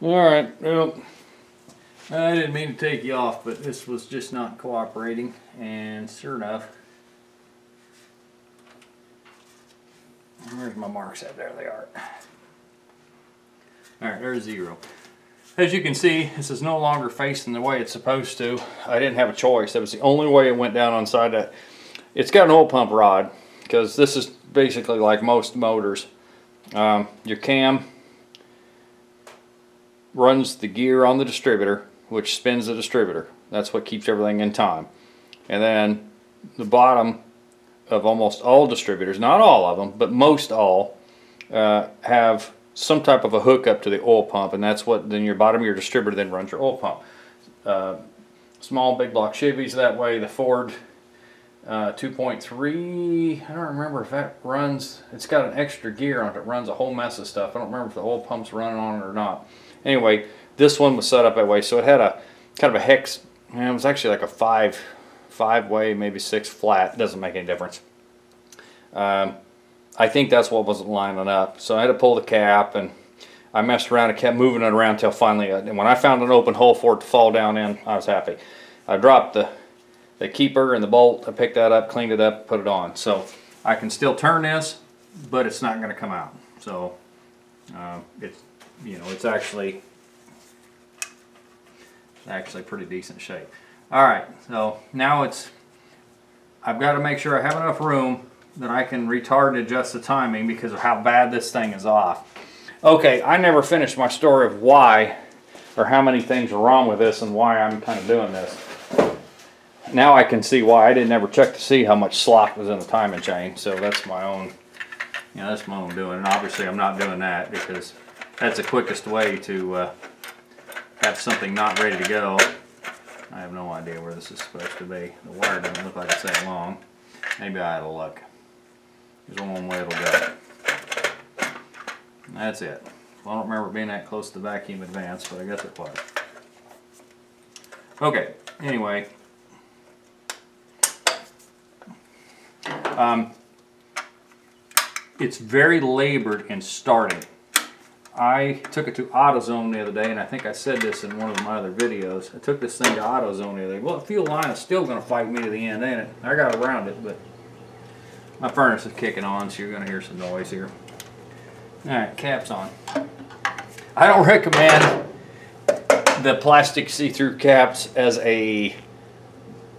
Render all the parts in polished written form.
Alright, well, I didn't mean to take you off, but this was just not cooperating, and sure enough, where's my marks at? There they are. Alright, there's 0. As you can see, this is no longer facing the way it's supposed to. I didn't have a choice. That was the only way it went down on side that. It's got an oil pump rod, because this is basically like most motors. Your cam runs the gear on the distributor, which spins the distributor. That's what keeps everything in time. And then the bottom of almost all distributors, not all of them, but most all, have some type of a hookup to the oil pump, and that's what then your bottom of your distributor then runs your oil pump. Small big block Chevys that way. The Ford 2.3, I don't remember if that runs, it's got an extra gear on it that runs a whole mess of stuff. I don't remember if the oil pump's running on it or not. Anyway, this one was set up that way, so it had a kind of a hex, and it was actually like a five-way, maybe 6 flat. It doesn't make any difference. I think that's what wasn't lining up, so I had to pull the cap, and I messed around and kept moving it around until finally, and when I found an open hole for it to fall down in, I was happy. I dropped the keeper and the bolt. I picked that up, cleaned it up, put it on. So I can still turn this, but it's not going to come out. So it's actually pretty decent shape. All right, so now I've got to make sure I have enough room that I can retard and adjust the timing because of how bad this thing is off. Okay, I never finished my story of why or how many things are wrong with this and why I'm kind of doing this. Now I can see why. I didn't ever check to see how much slack was in the timing chain, so that's my own, that's my own doing. And obviously I'm not doing that because that's the quickest way to have something not ready to go. I have no idea where this is supposed to be. The wire doesn't look like it's that long. Maybe I had a look. There's one way it'll go. And that's it. Well, I don't remember being that close to the vacuum advance, but I guess it was. Okay, anyway. It's very labored in starting. I took it to AutoZone the other day, and I think I said this in one of my other videos. I took this thing to AutoZone the other day. Well, the fuel line is still going to fight me to the end, ain't it? I got around it, but my furnace is kicking on, so you're going to hear some noise here. Alright, cap's on. I don't recommend the plastic see-through caps as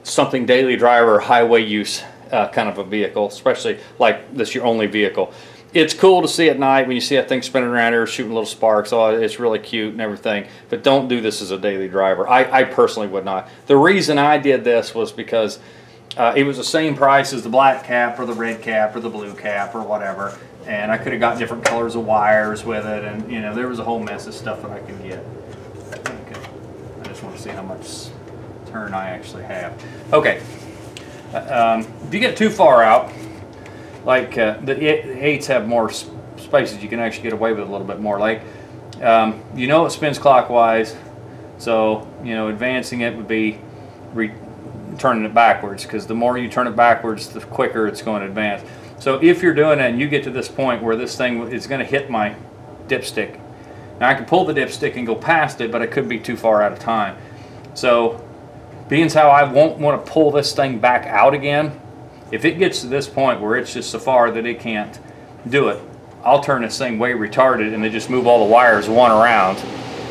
something daily driver or highway use kind of a vehicle, especially like this your only vehicle. It's cool to see at night when you see that thing spinning around here shooting little sparks. Oh, it's really cute and everything, but don't do this as a daily driver. I personally would not. The reason I did this was because it was the same price as the black cap or the red cap or the blue cap or whatever, and I could have got different colors of wires with it, and there was a whole mess of stuff that I could get. Okay. I just want to see how much turn I actually have. Okay. If you get too far out, like the 8s have more spaces, you can actually get away with a little bit more. Like it spins clockwise, so advancing it would be turning it backwards, because the more you turn it backwards, the quicker it's going to advance. So if you're doing it and you get to this point where this thing is going to hit my dipstick, now I can pull the dipstick and go past it, but it could be too far out of time. So being as how I won't want to pull this thing back out again, if it gets to this point where it's just so far that it can't do it, I'll turn this thing way retarded and then just move all the wires one around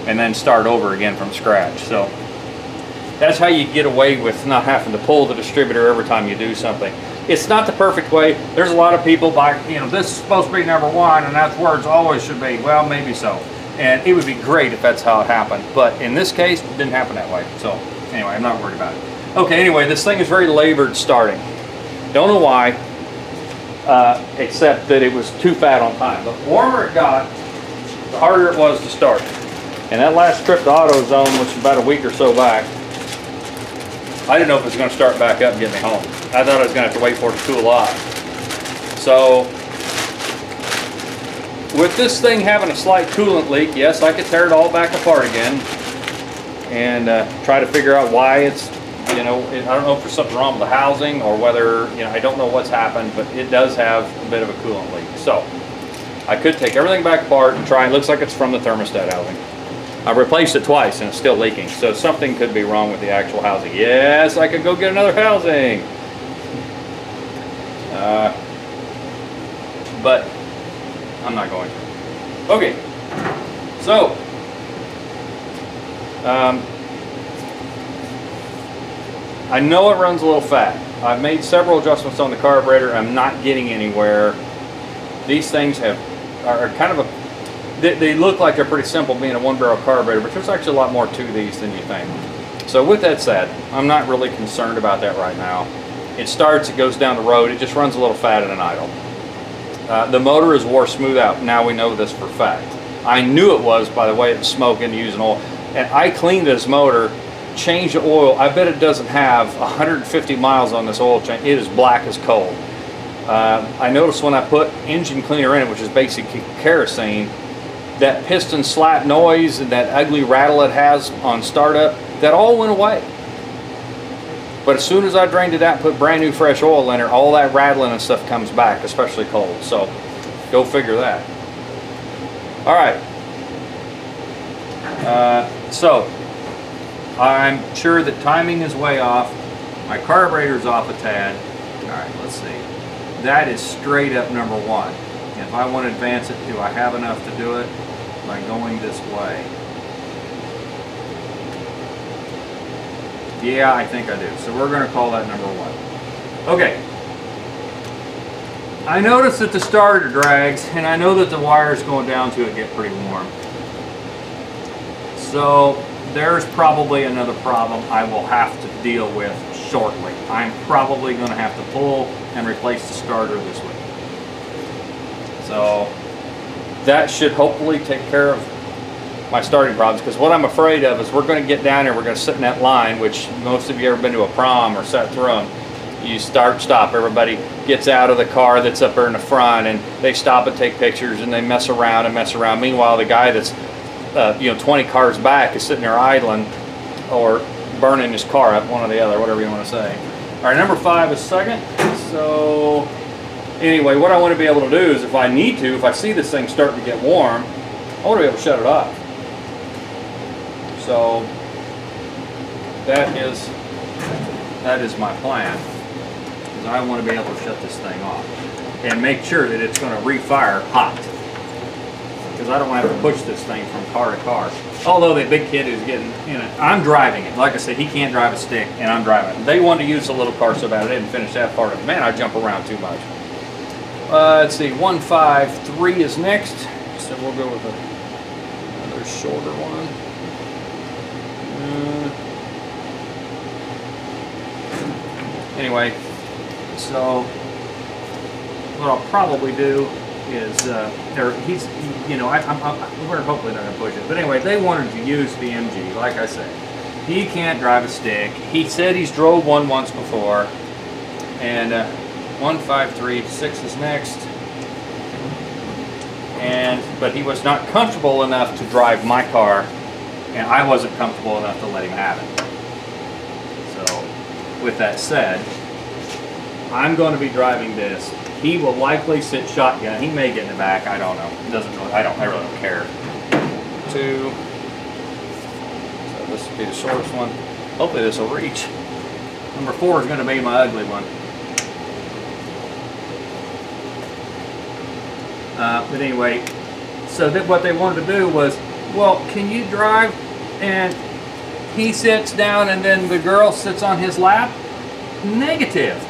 and then start over again from scratch. So that's how you get away with not having to pull the distributor every time you do something. It's not the perfect way. There's a lot of people this is supposed to be #1 and that's where it's always should be. Well, maybe so. And it would be great if that's how it happened. But in this case, it didn't happen that way. So anyway, I'm not worried about it. Okay, anyway, this thing is very labored starting. Don't know why, except that it was too fat on time. The warmer it got, the harder it was to start. And that last trip to AutoZone, which was about a week or so back, I didn't know if it was going to start back up and get me home. I thought I was going to have to wait for it to cool off. So, with this thing having a slight coolant leak, yes, I could tear it all back apart again and try to figure out why it's, I don't know if there's something wrong with the housing or whether, I don't know what's happened, but it does have a bit of a coolant leak. So, I could take everything back apart and try. It looks like it's from the thermostat housing. I've replaced it twice and it's still leaking. So something could be wrong with the actual housing. Yes, I could go get another housing. But I'm not going to. Okay, so I know it runs a little fat. I've made several adjustments on the carburetor. I'm not getting anywhere. These things are kind of a, they look like they're pretty simple being a 1-barrel carburetor, but there's actually a lot more to these than you think. So with that said, I'm not really concerned about that right now. It starts, it goes down the road, it just runs a little fat in an idle. The motor is wore smooth out. Now we know this for a fact. I knew it was by the way it was smoking using oil. And I cleaned this motor, changed the oil. I bet it doesn't have 150 miles on this oil change. It is black as coal. I noticed when I put engine cleaner in it, which is basically kerosene, that piston slap noise and that ugly rattle it has on startup, that all went away. But as soon as I drained it out and put brand new fresh oil in there, all that rattling and stuff comes back, especially cold. So go figure that. All right. So I'm sure that timing is way off. My carburetor's off a tad. All right, let's see. That is straight up number 1. If I want to advance it, do I have enough to do it by going this way? Yeah, I think I do. So we're going to call that number 1. Okay. I notice that the starter drags, and I know that the wires going down to it get pretty warm. So there's probably another problem I will have to deal with shortly. I'm probably going to have to pull and replace the starter this week. So that should hopefully take care of my starting problems, because what I'm afraid of is we're going to get down there, we're going to sit in that line, which most of you ever been to a prom or sat through them. You start, stop, everybody gets out of the car that's up there in the front and they stop and take pictures and they mess around and mess around. Meanwhile, the guy that's 20 cars back is sitting there idling or burning his car up, one or the other, whatever you want to say. All right, number 5 is second. So anyway, what I want to be able to do is if I need to, if I see this thing starting to get warm, I want to be able to shut it off. So that is my plan, is I want to be able to shut this thing off and make sure that it's going to refire hot, because I don't want to have to push this thing from car to car. Although the big kid who's getting in it, I'm driving it. Like I said, he can't drive a stick and I'm driving it. They wanted to use the little car so bad I didn't finish that part of it. Man, I jump around too much. Let's see, 153 is next, so we'll go with another shorter one. Anyway, so what I'll probably do is, we're hopefully not going to push it. But anyway, they wanted to use the MG, like I said. He can't drive a stick. He said he's drove one once before. And 153.6 is next. But he was not comfortable enough to drive my car, and I wasn't comfortable enough to let him have it. So, with that said, I'm going to be driving this. He will likely sit shotgun. He may get in the back. I don't know. It doesn't really. I really don't care. 2. So this will be the shortest one. Hopefully this will reach. Number 4 is going to be my ugly one. But anyway, so what they wanted to do was, well, can you drive and he sits down and then the girl sits on his lap? Negative.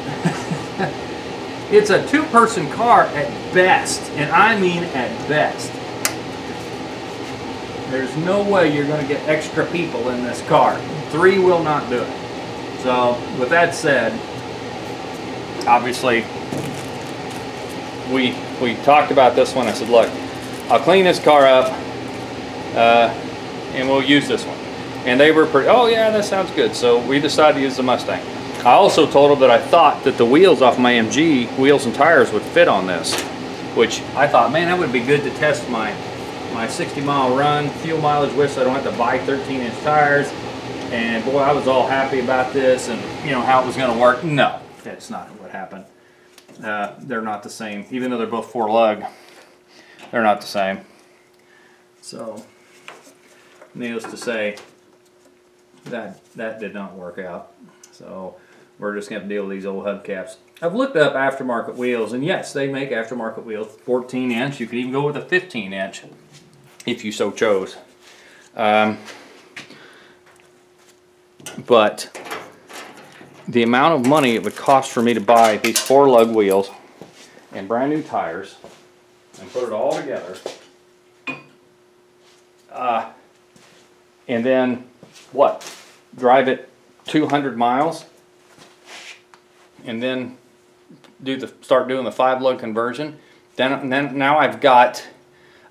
It's a 2-person car at best, and I mean at best. There's no way you're going to get extra people in this car. 3 will not do it. So with that said, obviously we talked about this one. I said, look, I'll clean this car up and we'll use this one. And they were pretty, oh yeah, that sounds good. So we decided to use the Mustang. I also told them that I thought that the wheels off my MG, wheels and tires, would fit on this, which I thought, man, that would be good to test my 60-mile run, fuel mileage with, so I don't have to buy 13-inch tires. And boy, I was all happy about this and how it was going to work. No, that's not what happened. They're not the same. Even though they're both 4-lug, they're not the same. So needless to say, that did not work out. So we're just going to deal with these old hubcaps. I've looked up aftermarket wheels, and yes, they make aftermarket wheels, 14 inch. You could even go with a 15 inch if you so chose. But the amount of money it would cost for me to buy these 4-lug wheels and brand new tires and put it all together, and then what, drive it 200 miles and then start doing the 5-lug conversion, then now I've got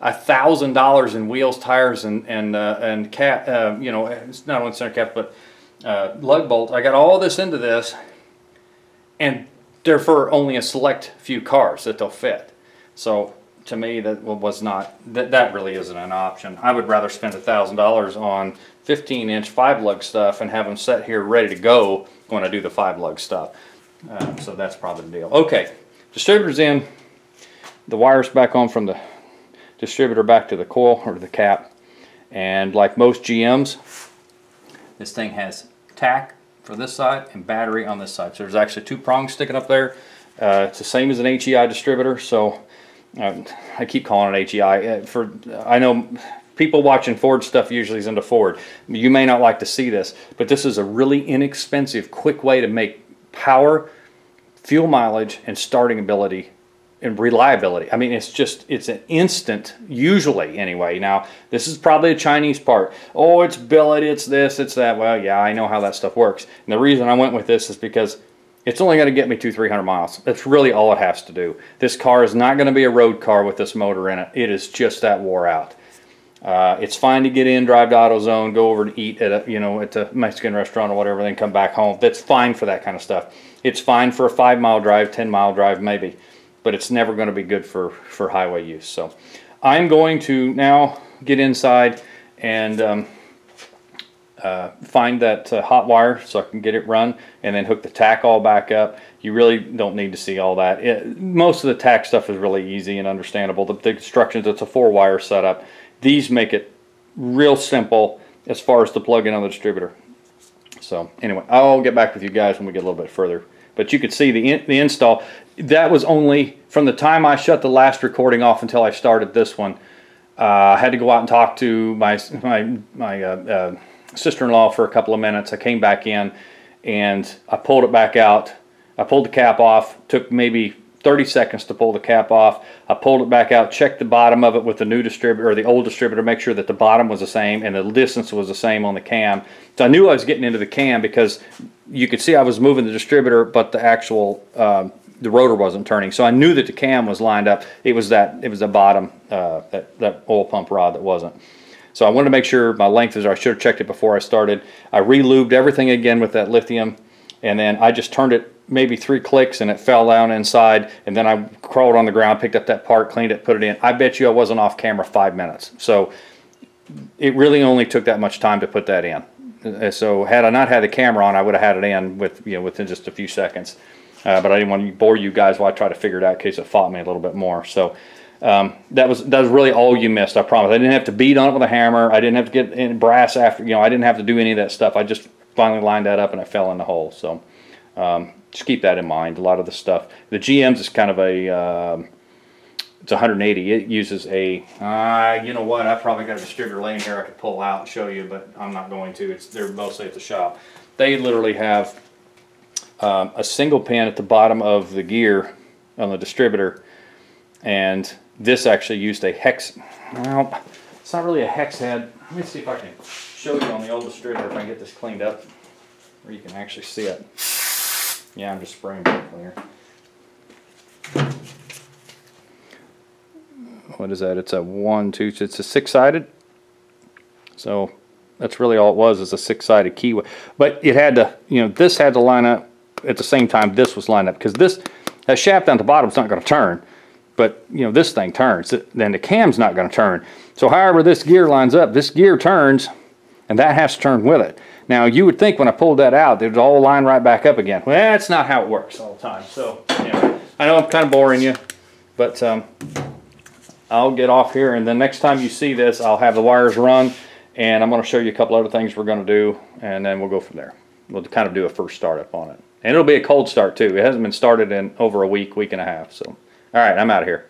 $1,000 in wheels, tires, and cap. You know, it's not only center cap, but lug bolts. I got all this into this, and they're for only a select few cars that they'll fit. So to me, that was not, that really isn't an option. I would rather spend $1,000 on 15-inch 5-lug stuff and have them set here ready to go when I do the 5-lug stuff. So that's probably the deal. Okay, distributor's in, the wire's back on from the distributor back to the coil or the cap, and like most GMs, this thing has tack for this side and battery on this side. So there's actually 2 prongs sticking up there. It's the same as an HEI distributor, so I keep calling it HEI. I know people watching Ford stuff usually is into Ford. You may not like to see this, but this is a really inexpensive, quick way to make power, fuel mileage, and starting ability and reliability. I mean, it's an instant, usually anyway. Now, this is probably a Chinese part. Oh, it's billet, it's this, it's that. Well, yeah, I know how that stuff works. And the reason I went with this is because it's only going to get me 200-300 miles. That's really all it has to do. This car is not going to be a road car with this motor in it. It is just that wore out. It's fine to get in, drive to AutoZone, go over and eat at a Mexican restaurant or whatever, then come back home. That's fine for that kind of stuff. It's fine for a 5-mile drive, 10-mile drive maybe, but it's never going to be good for highway use. So I'm going to now get inside and find that hot wire so I can get it run, and then hook the tack all back up. You really don't need to see all that. Most of the tack stuff is really easy and understandable. The instructions, it's a 4-wire setup. These make it real simple as far as the plug-in on the distributor. So anyway, I'll get back with you guys when we get a little bit further. But you could see the install. That was only from the time I shut the last recording off until I started this one. I had to go out and talk to my sister-in-law for a couple of minutes. I came back in and I pulled it back out. I pulled the cap off. Took maybe 30 seconds to pull the cap off. I pulled it back out, checked the bottom of it with the new distributor, or the old distributor, make sure that the bottom was the same and the distance was the same on the cam. So I knew I was getting into the cam because you could see I was moving the distributor, but the actual the rotor wasn't turning. So I knew that the cam was lined up. It was the bottom, that oil pump rod that wasn't. So I wanted to make sure my length is. I should have checked it before I started. I re-lubed everything again with that lithium, and then I just turned it maybe 3 clicks and it fell down inside, and then I crawled on the ground, picked up that part, cleaned it, put it in. I bet you I wasn't off camera 5 minutes. So it really only took that much time to put that in. So had I not had the camera on, I would have had it in within just a few seconds. But I didn't want to bore you guys while I try to figure it out in case it fought me a little bit more. So that was really all you missed, I promise. I didn't have to beat on it with a hammer. I didn't have to get in brass after, I didn't have to do any of that stuff. I just finally lined that up and it fell in the hole. So just keep that in mind. A lot of the stuff, the GM's is kind of a, it's 180. It uses a, you know what, I probably got a distributor laying here I could pull out and show you, but I'm not going to. They're mostly at the shop. They literally have a single pin at the bottom of the gear on the distributor, and this actually used a hex. Well, it's not really a hex head. Let me see if I can show you on the old distributor if I can get this cleaned up where you can actually see it. Yeah, I'm just spraying it clear. What is that? It's a 1, 2. It's a 6-sided. So that's really all it was, is a 6-sided keyway. But it had to, this had to line up at the same time this was lined up, because that shaft down the bottom is not going to turn. But this thing turns. Then the cam's not going to turn. So however this gear lines up, this gear turns, and that has to turn with it. Now you would think when I pulled that out, it would all line right back up again. Well, that's not how it works all the time. So anyway, I know I'm kind of boring you, but I'll get off here, and the next time you see this, I'll have the wires run, And I'm going to show you a couple other things we're going to do, and then we'll go from there. We'll kind of do a first startup on it. And it'll be a cold start too. It hasn't been started in over a week, week and a half. So, all right, I'm out of here.